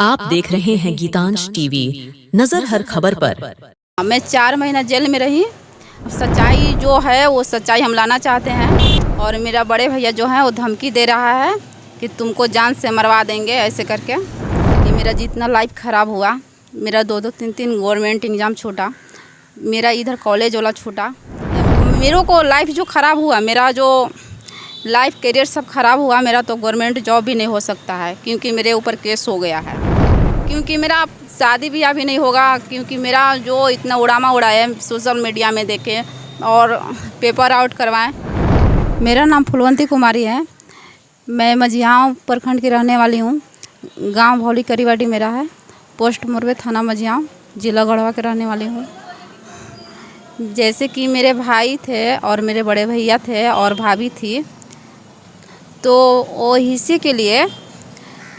आप देख रहे हैं गीतांश टीवी, नजर हर खबर पर। मैं 4 महीना जेल में रही। सच्चाई जो है वो सच्चाई हम लाना चाहते हैं और मेरा बड़े भैया जो है वो धमकी दे रहा है कि तुमको जान से मरवा देंगे ऐसे करके। कि मेरा जितना लाइफ ख़राब हुआ, मेरा 2-2 3-3 गवर्नमेंट एग्ज़ाम छूटा, मेरा इधर कॉलेज वाला छूटा, मेरे को लाइफ जो ख़राब हुआ, मेरा जो लाइफ करियर सब ख़राब हुआ, मेरा तो गवर्नमेंट जॉब भी नहीं हो सकता है क्योंकि मेरे ऊपर केस हो गया है। क्योंकि मेरा शादी ब्याह भी नहीं होगा क्योंकि मेरा जो इतना उड़ामा उड़ाए सोशल मीडिया में देखे और पेपर आउट करवाएं। मेरा नाम फुलवंती कुमारी है। मैं मझियाँव प्रखंड की रहने वाली हूँ। गांव भौली करीवाडी मेरा है। पोस्ट मुरबे, थाना मझियाँव, जिला गढ़वा के रहने वाली हूँ। जैसे कि मेरे भाई थे और मेरे बड़े भैया थे और भाभी थी, तो वो हिस्से के लिए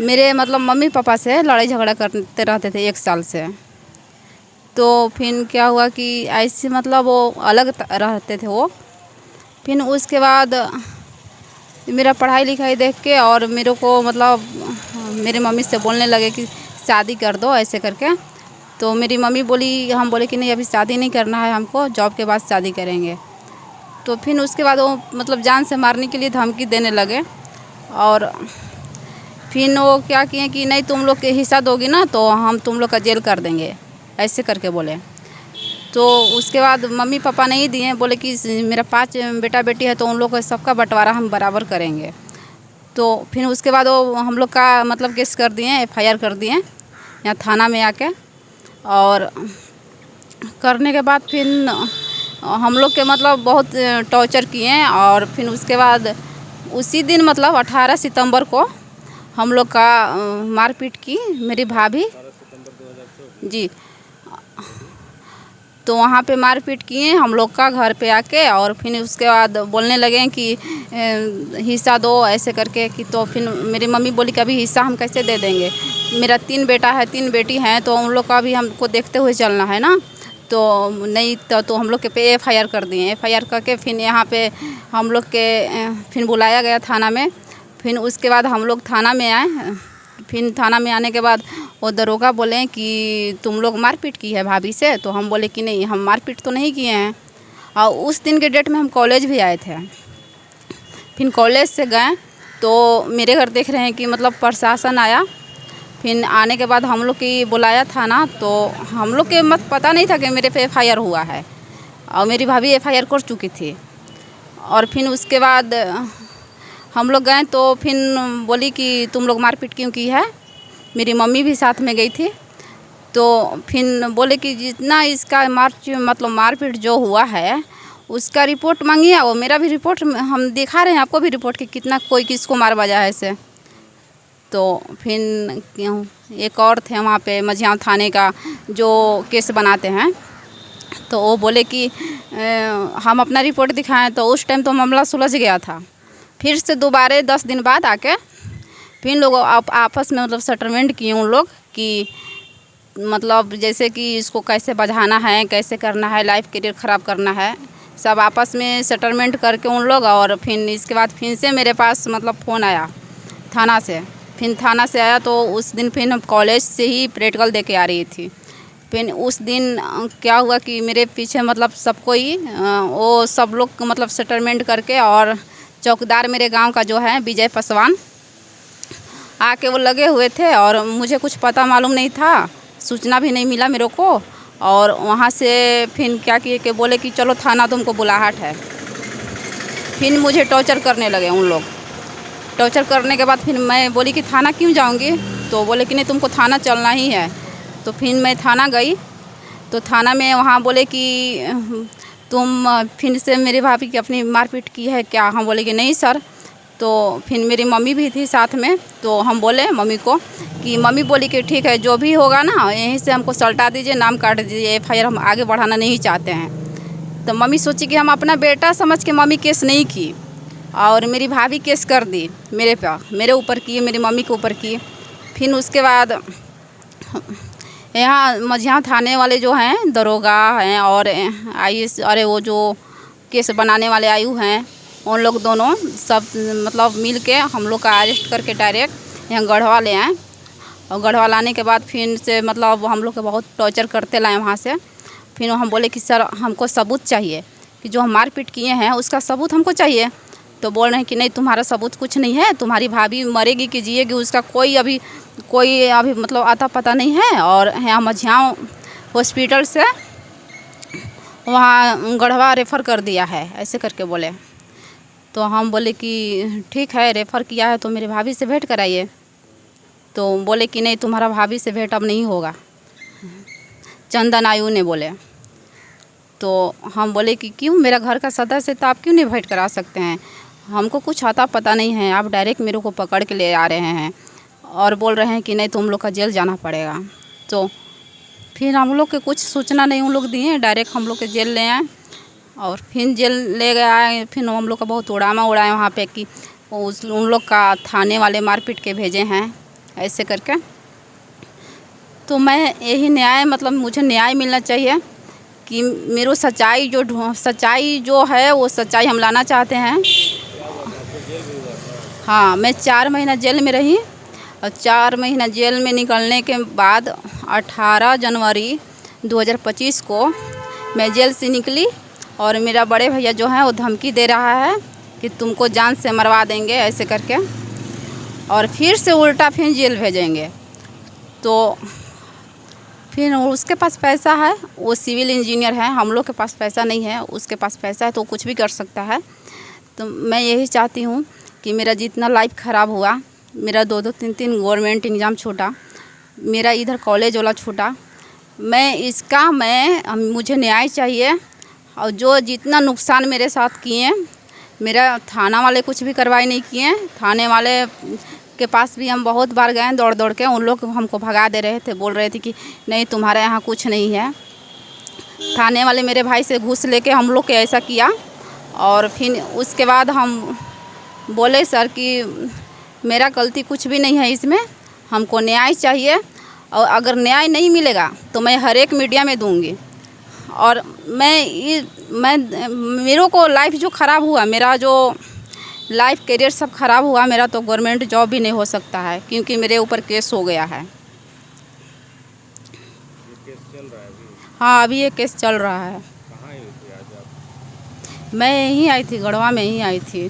मेरे मतलब मम्मी पापा से लड़ाई झगड़ा करते रहते थे 1 साल से। तो फिर क्या हुआ कि ऐसे मतलब वो अलग रहते थे वो। फिर उसके बाद मेरा पढ़ाई लिखाई देख के और मेरे को मतलब मेरे मम्मी से बोलने लगे कि शादी कर दो ऐसे करके। तो मेरी मम्मी बोली, हम बोले कि नहीं अभी शादी नहीं करना है हमको, जॉब के बाद शादी करेंगे। तो फिर उसके बाद वो मतलब जान से मारने के लिए धमकी देने लगे और फिर वो क्या किए कि नहीं तुम लोग के हिस्सा दोगी ना तो हम तुम लोग का जेल कर देंगे ऐसे करके बोले। तो उसके बाद मम्मी पापा नहीं दिए, बोले कि मेरा 5 बेटा बेटी है तो उन लोग का सबका बंटवारा हम बराबर करेंगे। तो फिर उसके बाद वो हम लोग का मतलब केस कर दिए, FIR कर दिए यहाँ थाना में आके। और करने के बाद फिर हम लोग के मतलब बहुत टॉर्चर किए और फिर उसके बाद उसी दिन मतलब 18 सितंबर को हम लोग का मारपीट की मेरी भाभी जी। तो वहाँ पे मारपीट किए हम लोग का घर पे आके और फिर उसके बाद बोलने लगे कि हिस्सा दो ऐसे करके। कि तो फिर मेरी मम्मी बोली कि अभी हिस्सा हम कैसे दे देंगे, मेरा 3 बेटा है 3 बेटी हैं तो उन लोग का भी हमको देखते हुए चलना है ना। तो नहीं तो हम लोग के पे FIR कर दिए। FIR करके फिर यहाँ पे हम लोग के फिर बुलाया गया थाना में। फिर उसके बाद हम लोग थाना में आए। फिर थाना में आने के बाद वो दरोगा बोले कि तुम लोग मारपीट की है भाभी से। तो हम बोले कि नहीं हम मारपीट तो नहीं किए हैं। और उस दिन के डेट में हम कॉलेज भी आए थे। फिर कॉलेज से गए तो मेरे घर देख रहे हैं कि मतलब प्रशासन आया। फिर आने के बाद हम लोग की बुलाया थाना। तो हम लोग के मत पता नहीं था कि मेरे पे FIR हुआ है और मेरी भाभी FIR कर चुकी थी। और फिर उसके बाद हम लोग गए तो फिर बोली कि तुम लोग मारपीट क्यों की है। मेरी मम्मी भी साथ में गई थी। तो फिर बोले कि जितना इसका मारपीट जो हुआ है उसका रिपोर्ट मांगिए। और मेरा भी रिपोर्ट हम दिखा रहे हैं आपको भी रिपोर्ट कि कितना कोई किसको मार बजा है ऐसे। तो फिर एक और थे वहाँ पे मझियाँ थाने का जो केस बनाते हैं। तो वो बोले कि हम अपना रिपोर्ट दिखाएं। तो उस टाइम तो मामला सुलझ गया था। फिर से दोबारा 10 दिन बाद आके फिर लोग आपस में मतलब सेटलमेंट किए उन लोग कि मतलब जैसे कि इसको कैसे बझाना है, कैसे करना है, लाइफ करियर ख़राब करना है, सब आपस में सेटलमेंट करके उन लोग। और फिर इसके बाद फिर से मेरे पास मतलब फ़ोन आया थाना से। फिर थाना से आया तो उस दिन फिर कॉलेज से ही प्रैक्टिकल दे के आ रही थी। फिर उस दिन क्या हुआ कि मेरे पीछे मतलब सबको ही वो सब लोग मतलब सेटलमेंट करके और चौकीदार मेरे गांव का जो है विजय पासवान आके वो लगे हुए थे। और मुझे कुछ पता मालूम नहीं था, सूचना भी नहीं मिला मेरे को। और वहाँ से फिर क्या किए कि बोले कि चलो थाना तुमको बुलाहट है। फिर मुझे टॉर्चर करने लगे उन लोग। टॉर्चर करने के बाद फिर मैं बोली कि थाना क्यों जाऊँगी। तो बोले कि नहीं तुमको थाना चलना ही है। तो फिर मैं थाना गई। तो थाना में वहाँ बोले कि तुम फिर से मेरी भाभी की अपनी मारपीट की है क्या। हम बोले कि नहीं सर। तो फिर मेरी मम्मी भी थी साथ में। तो हम बोले मम्मी को कि मम्मी बोली कि ठीक है जो भी होगा ना यहीं से हमको सल्टा दीजिए, नाम काट दीजिए, FIR हम आगे बढ़ाना नहीं चाहते हैं। तो मम्मी सोची कि हम अपना बेटा समझ के मम्मी केस नहीं की और मेरी भाभी केस कर दी मेरे ऊपर की, मेरी मम्मी के ऊपर की। फिर उसके बाद यहाँ मझियाँ थाने वाले जो हैं दरोगा हैं और IAS अरे वो जो केस बनाने वाले आयु हैं उन लोग दोनों सब मतलब मिल के हम लोग का अरेस्ट करके डायरेक्ट यहाँ गढ़वा ले आए। और गढ़वा लाने के बाद फिर से मतलब हम लोग को बहुत टॉर्चर करते लाए वहाँ से। फिर हम बोले कि सर हमको सबूत चाहिए कि जो हम मारपीट किए हैं उसका सबूत हमको चाहिए। तो बोल रहे हैं कि नहीं तुम्हारा सबूत कुछ नहीं है, तुम्हारी भाभी मरेगी कि जिएगी उसका कोई अभी मतलब आता पता नहीं है, और यहाँ मझियाँ हॉस्पिटल से वहाँ गढ़वा रेफ़र कर दिया है, ऐसे करके बोले। तो हम बोले कि ठीक है रेफ़र किया है तो मेरी भाभी से भेंट कराइए। तो बोले कि नहीं तुम्हारा भाभी से भेंट अब नहीं होगा, चंदन आयु ने बोले। तो हम बोले कि क्यों, मेरा घर का सदस्य तो आप क्यों नहीं भेंट करा सकते हैं, हमको कुछ आता पता नहीं है, आप डायरेक्ट मेरे को पकड़ के ले आ रहे हैं और बोल रहे हैं कि नहीं तुम लोग का जेल जाना पड़ेगा। तो फिर हम लोग के कुछ सूचना नहीं उन लोग दिए, डायरेक्ट हम लोग के जेल ले आए और फिर जेल ले गए आए। फिर हम लोग का बहुत उड़ामा उड़ाए वहाँ पे कि उन लोग का थाने वाले मारपीट के भेजे हैं, ऐसे करके। तो मैं यही न्याय मतलब मुझे न्याय मिलना चाहिए कि मेरी सच्चाई जो है वो सच्चाई हम लाना चाहते हैं। हाँ, मैं 4 महीना जेल में रही और 4 महीना जेल में निकलने के बाद 18 जनवरी 2025 को मैं जेल से निकली और मेरा बड़े भैया जो है वो धमकी दे रहा है कि तुमको जान से मरवा देंगे, ऐसे करके, और फिर से उल्टा फिर जेल भेजेंगे। तो फिर उसके पास पैसा है, वो सिविल इंजीनियर है, हम लोग के पास पैसा नहीं है, उसके पास पैसा है तो कुछ भी कर सकता है। तो मैं यही चाहती हूँ कि मेरा जितना लाइफ ख़राब हुआ, मेरा 2-2, 3-3 गवर्नमेंट एग्ज़ाम छूटा, मेरा इधर कॉलेज वाला छूटा, मुझे न्याय चाहिए। और जो जितना नुकसान मेरे साथ किए, मेरा थाना वाले कुछ भी कार्रवाई नहीं किए। थाने वाले के पास भी हम बहुत बार गए दौड़ दौड़ के, उन लोग हमको भगा दे रहे थे, बोल रहे थे कि नहीं तुम्हारे यहाँ कुछ नहीं है। थाने वाले मेरे भाई से घूस लेके हम लोग के ऐसा किया। और फिर उसके बाद हम बोले सर कि मेरा गलती कुछ भी नहीं है इसमें, हमको न्याय चाहिए, और अगर न्याय नहीं मिलेगा तो मैं हर एक मीडिया में दूंगी। और मेरे को लाइफ जो ख़राब हुआ, मेरा जो लाइफ करियर सब ख़राब हुआ, मेरा तो गवर्नमेंट जॉब भी नहीं हो सकता है क्योंकि मेरे ऊपर केस हो गया है। केस चल रहा है अभी? हाँ, अभी ये केस चल रहा है। कहाँ आई थी आज आप? मैं यहीं आई थी, गढ़वा में ही आई थी।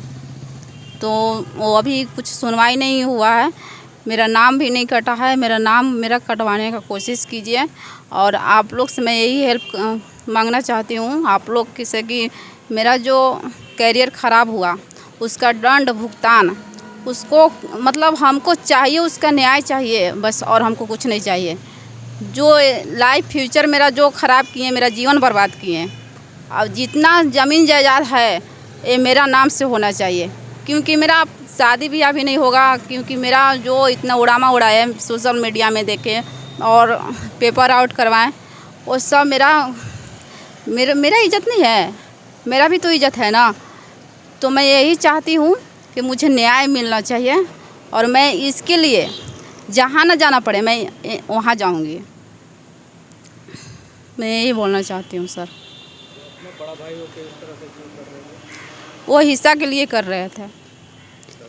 तो वो अभी कुछ सुनवाई नहीं हुआ है, मेरा नाम भी नहीं कटा है, मेरा कटवाने का कोशिश कीजिए। और आप लोग से मैं यही हेल्प मांगना चाहती हूँ आप लोग से कि मेरा जो करियर ख़राब हुआ उसका दंड भुगतान, उसको मतलब हमको चाहिए, उसका न्याय चाहिए बस, और हमको कुछ नहीं चाहिए। जो लाइफ फ्यूचर मेरा जो ख़राब किए, मेरा जीवन बर्बाद किए, अब जितना ज़मीन जायदाद है ये मेरा नाम से होना चाहिए, क्योंकि मेरा शादी ब्याह भी नहीं होगा, क्योंकि मेरा जो इतना उड़ामा उड़ाए सोशल मीडिया में देखे और पेपर आउट करवाएं, वो सब मेरा इज़्ज़त नहीं है, मेरा भी तो इज़्ज़त है ना। तो मैं यही चाहती हूँ कि मुझे न्याय मिलना चाहिए, और मैं इसके लिए जहाँ ना जाना पड़े मैं वहाँ जाऊँगी। मैं यही बोलना चाहती हूँ सर। अपना बड़ा भाई होकर इस तरह से क्यों कर रहे हैं? वो हिस्सा के लिए कर रहे थे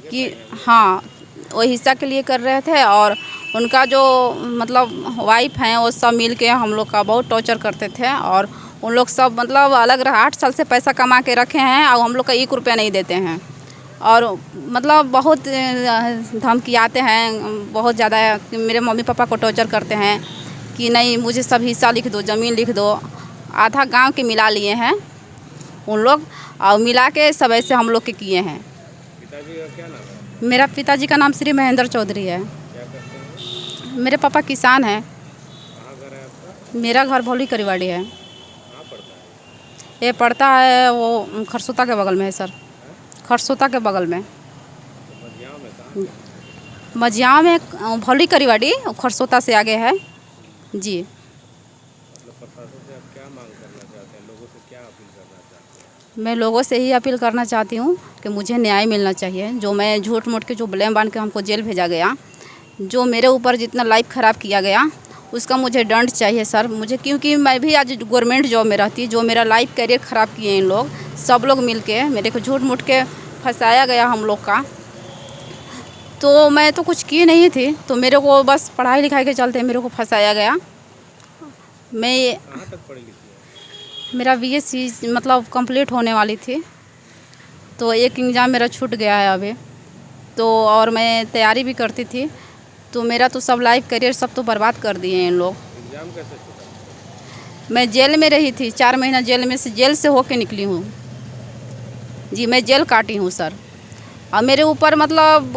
कि हाँ, वो हिस्सा के लिए कर रहे थे, और उनका जो मतलब वाइफ हैं वो सब मिल के हम लोग का बहुत टॉर्चर करते थे। और उन लोग सब मतलब अलग रहा, 8 साल से पैसा कमा के रखे हैं और हम लोग का 1 रुपया नहीं देते हैं, और मतलब बहुत धमकी आते हैं बहुत ज़्यादा। मेरे मम्मी पापा को टॉर्चर करते हैं कि नहीं मुझे सब हिस्सा लिख दो, ज़मीन लिख दो। आधा गांव के मिला लिए हैं उन लोग, और मिला के सब ऐसे हम लोग के किए हैं। पिताजी का क्या नाम है? मेरा पिताजी का नाम श्री महेंद्र चौधरी है। क्या करते हैं? मेरे पापा किसान हैं। कहाँ घर है आपका? मेरा घर भोली करीवाड़ी है। कहाँ पड़ता है? ये पड़ता है वो खरसोता के बगल में है सर, खरसोता के बगल में। तो मझियाँ में कहाँ? मझियाँ में भोली करीवाड़ी, खरसोता से आगे है जी। मतलब प्रशासन से आप क्या मांग करना चाहते हैं, लोगों से क्या अपील करना चाहते हैं? मैं लोगों से ही अपील करना चाहती हूँ कि मुझे न्याय मिलना चाहिए। जो मैं झूठ मूठ के जो ब्लेम बांध के हमको जेल भेजा गया, जो मेरे ऊपर जितना लाइफ ख़राब किया गया, उसका मुझे दंड चाहिए सर मुझे, क्योंकि मैं भी आज गवर्नमेंट जॉब में रहती, जो मेरा लाइफ करियर ख़राब किए इन लोग सब लोग मिल के मेरे को झूठ मूठ के फंसाया गया हम लोग का। तो मैं तो कुछ की नहीं थी, तो मेरे को बस पढ़ाई लिखाई के चलते मेरे को फंसाया गया। मैं कहाँ तक पढ़ी लिखी है? मेरा BSc मतलब कंप्लीट होने वाली थी, तो एक एग्ज़ाम मेरा छूट गया है अभी, तो और मैं तैयारी भी करती थी, तो मेरा तो सब लाइफ करियर सब तो बर्बाद कर दिए हैं इन लोग। एग्जाम कैसे छूटा? मैं जेल में रही थी, 4 महीना जेल से होके निकली हूँ जी। मैं जेल काटी हूँ सर, और मेरे ऊपर मतलब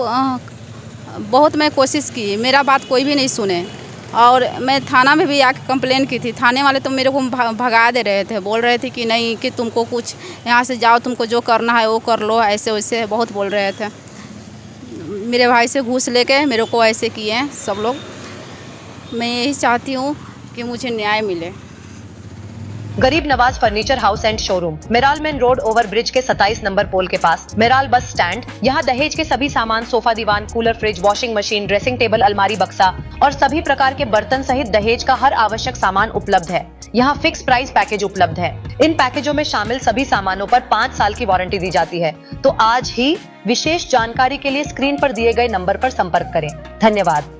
बहुत मैं कोशिश की, मेरा बात कोई भी नहीं सुने, और मैं थाना में भी आके कंप्लेन की थी। थाने वाले तो मेरे को भगा दे रहे थे, बोल रहे थे कि नहीं कि तुमको कुछ यहाँ से जाओ, तुमको जो करना है वो कर लो, ऐसे वैसे बहुत बोल रहे थे। मेरे भाई से घूस लेके मेरे को ऐसे किए हैं सब लोग। मैं यही चाहती हूँ कि मुझे न्याय मिले। गरीब Nawaz furniture house and showroom, मिराल main road over bridge के 27 नंबर पोल के पास, मिराल बस स्टैंड। यहाँ दहेज के सभी सामान, सोफा, दीवान, cooler, fridge, washing machine, dressing table, अलमारी, बक्सा और सभी प्रकार के बर्तन सहित दहेज का हर आवश्यक सामान उपलब्ध है। यहाँ फिक्स प्राइस पैकेज उपलब्ध है। इन पैकेजों में शामिल सभी सामानों पर 5 साल की वारंटी दी जाती है। तो आज ही विशेष जानकारी के लिए स्क्रीन पर दिए गए नंबर पर संपर्क करें। धन्यवाद।